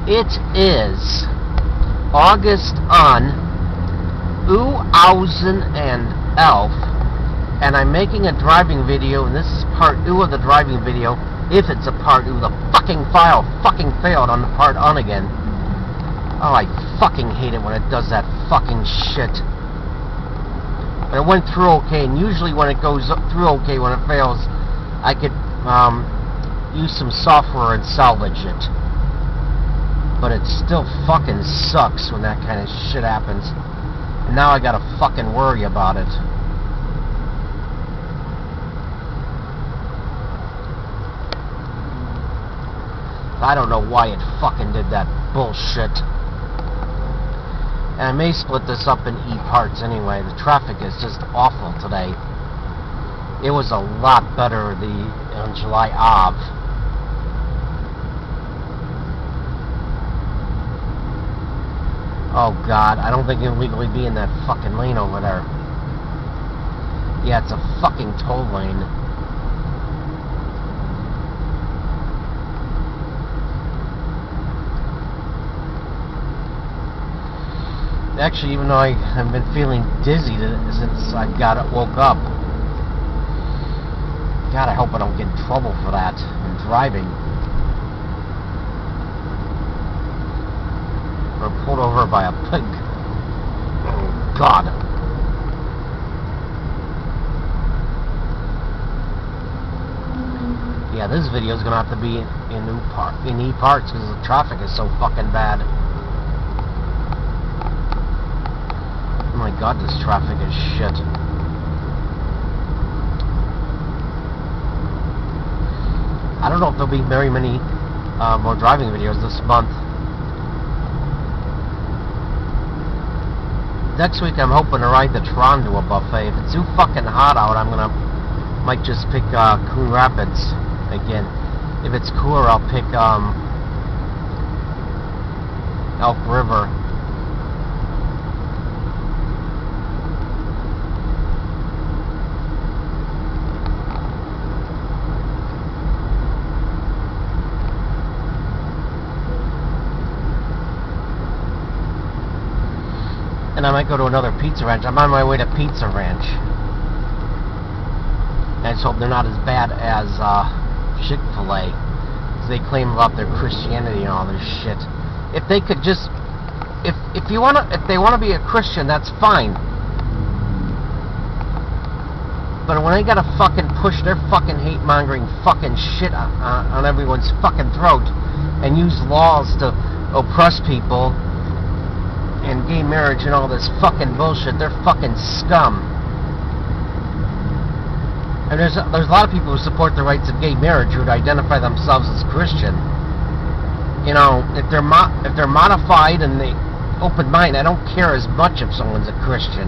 It is August on 2011, and I'm making a driving video, and this is part 2 of the driving video. If it's a part 2, the fucking file fucking failed on the part on again. Oh, I fucking hate it when it does that fucking shit. But it went through okay, and usually when it goes through okay, when it fails, I could use some software and salvage it. But it still fucking sucks when that kind of shit happens. And now I gotta fucking worry about it. I don't know why it fucking did that bullshit. And I may split this up in parts anyway. The traffic is just awful today. It was a lot better on July Ave. Oh God, I don't think you can legally be in that fucking lane over there. Yeah, it's a fucking toll lane. Actually, even though I've been feeling dizzy since I woke up. God, I hope I don't get in trouble for that in driving. Or pulled over by a pig. Oh, God. Yeah, this video is gonna have to be in parts because the traffic is so fucking bad. Oh my God, this traffic is shit. I don't know if there'll be very many more driving videos this month. Next week I'm hoping to ride the Tron to a buffet. If it's too fucking hot out, might just pick Coon Rapids again. If it's cooler, I'll pick Elk River. And I might go to another pizza ranch. I'm on my way to Pizza Ranch. And I just hope they're not as bad as Chick-fil-A. Because they claim about their Christianity and all this shit. If they could just... If they want to be a Christian, that's fine. But when they gotta fucking push their fucking hate-mongering fucking shit on everyone's fucking throat and use laws to oppress people and gay marriage and all this fucking bullshit, they're fucking scum. And there's a lot of people who support the rights of gay marriage who would identify themselves as Christian. You know, if they're modified and they open mind, I don't care as much if someone's a Christian.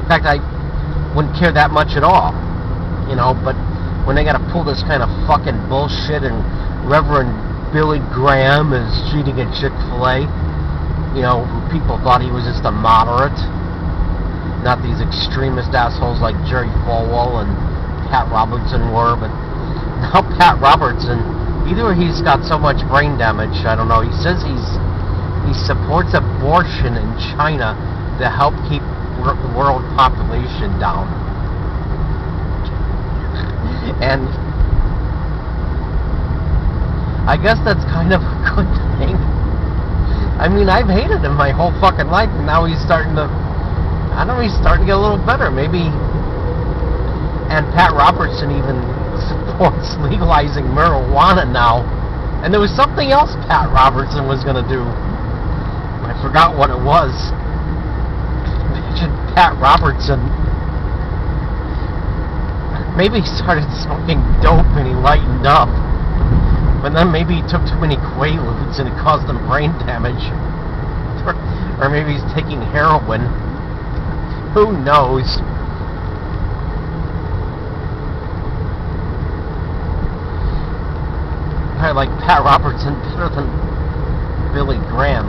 In fact, I wouldn't care that much at all. You know, but when they gotta pull this kind of fucking bullshit and Reverend Billy Graham is cheating at Chick-fil-A, you know, people thought he was just a moderate, not these extremist assholes like Jerry Falwell and Pat Robertson were, but now Pat Robertson, either he's got so much brain damage, I don't know, he says he supports abortion in China to help keep the world population down. And I guess that's kind of a good thing. I mean, I've hated him my whole fucking life, and now he's starting to, I don't know, he's starting to get a little better, maybe. And Pat Robertson even supports legalizing marijuana now. And there was something else Pat Robertson was going to do. I forgot what it was. Imagine Pat Robertson. Maybe he started smoking dope and he lightened up. But then maybe he took too many Quaaludes and it caused him brain damage. Or maybe he's taking heroin. Who knows? I like Pat Robertson better than Billy Graham.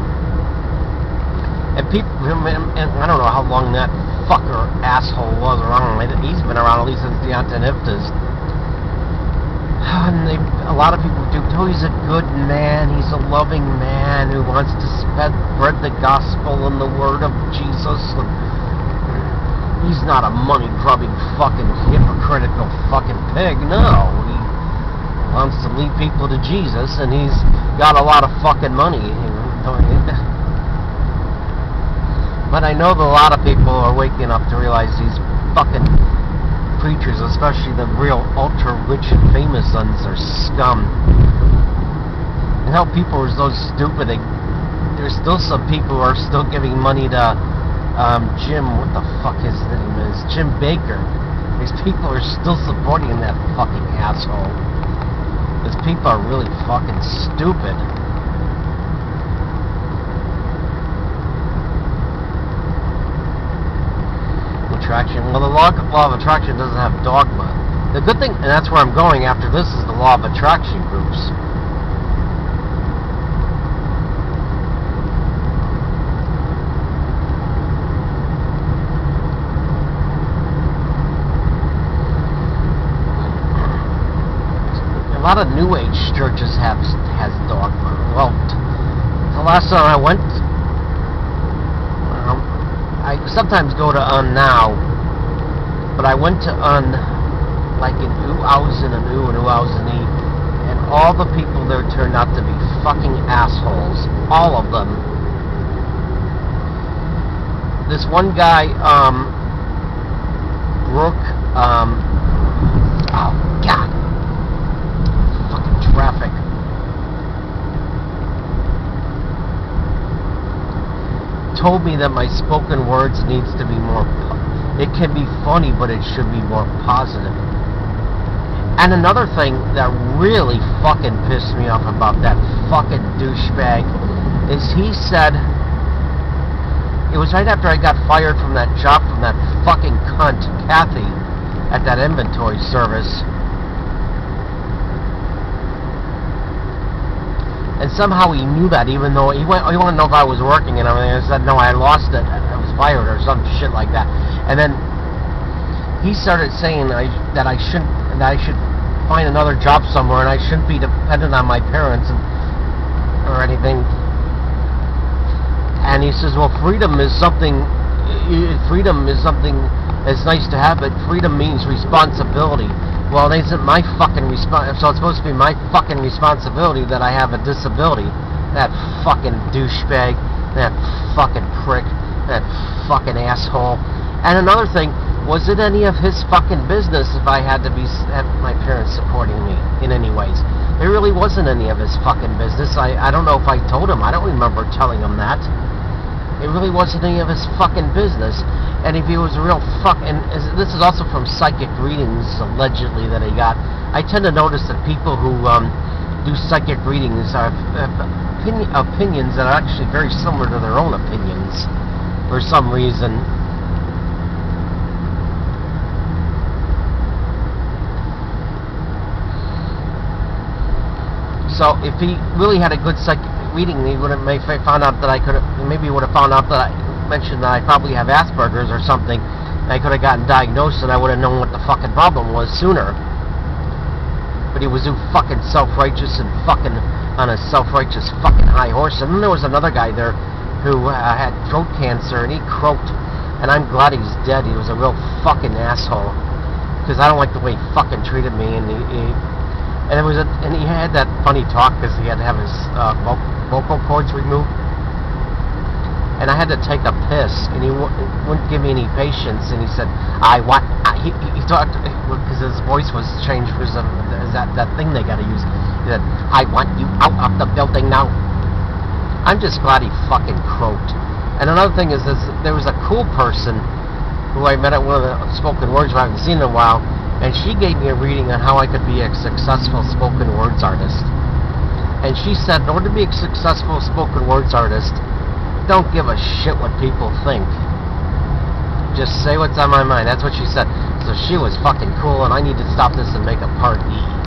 And people, and I don't know how long that fucker asshole was around. He's been around at least since the Antoniftas. And a lot of people do. Oh, he's a good man. He's a loving man who wants to spread the gospel and the word of Jesus. And he's not a money-grubbing fucking hypocritical fucking pig. No, he wants to lead people to Jesus, and he's got a lot of fucking money. But I know that a lot of people are waking up to realize these fucking preachers, especially the real ultra-rich and famous ones, are scum. And how people are so stupid. There's still some people who are still giving money to Jim, what the fuck his name is, Jim Baker. These people are still supporting that fucking asshole. These people are really fucking stupid. Attraction. Well, the law of attraction doesn't have dogma. The good thing, and that's where I'm going after this, is the law of attraction groups. A lot of New Age churches has dogma. Well, the last time I went, I sometimes go to Now, but I went to like in 2000 and 2008, and all the people there turned out to be fucking assholes. All of them. This one guy, Brooke, oh God, fucking traffic. Told me that my spoken words needs to be more, it can be funny, but it should be more positive. And another thing that really fucking pissed me off about that fucking douchebag is he said, it was right after I got fired from that job from that fucking cunt, Kathy, at that inventory service. And somehow he knew that, even though he wanted to know if I was working and everything. I said, no, I lost it. I was fired or some shit like that. And then he started saying that I should find another job somewhere, and I shouldn't be dependent on my parents or anything. And he says, well, freedom is something. It's nice to have, but freedom means responsibility. Well, it isn't my fucking so it's supposed to be my fucking responsibility that I have a disability. That fucking douchebag, that fucking prick, that fucking asshole. And another thing, was it any of his fucking business if I had to have my parents supporting me in any ways? It really wasn't any of his fucking business. I don't know if I told him. I don't remember telling him that. It really wasn't any of his fucking business. And if he was a real and this is also from psychic readings, allegedly, that he got. I tend to notice that people who do psychic readings have opinions that are actually very similar to their own opinions, for some reason. So if he really had a good psychic reading, he would have found out that maybe would have found out that I mentioned that I probably have Asperger's or something. I could have gotten diagnosed and I would have known what the fucking problem was sooner. But he was too fucking self-righteous and fucking on a self-righteous fucking high horse. And then there was another guy there who had throat cancer, and he croaked. And I'm glad he's dead. He was a real fucking asshole, because I don't like the way he fucking treated me. And he had that funny talk because he had to have his vocal cords removed. And I had to take a piss, and he wouldn't give me any patience. And he said, he talked, because his voice was changed for that thing they got to use. He said, I want you out of the building now. I'm just glad he fucking croaked. And another thing is there was a cool person who I met at one of the spoken words I haven't seen in a while, and she gave me a reading on how I could be a successful spoken words artist. And she said, in order to be a successful spoken words artist, don't give a shit what people think. Just say what's on my mind. That's what she said. So she was fucking cool, and I need to stop this and make a part E.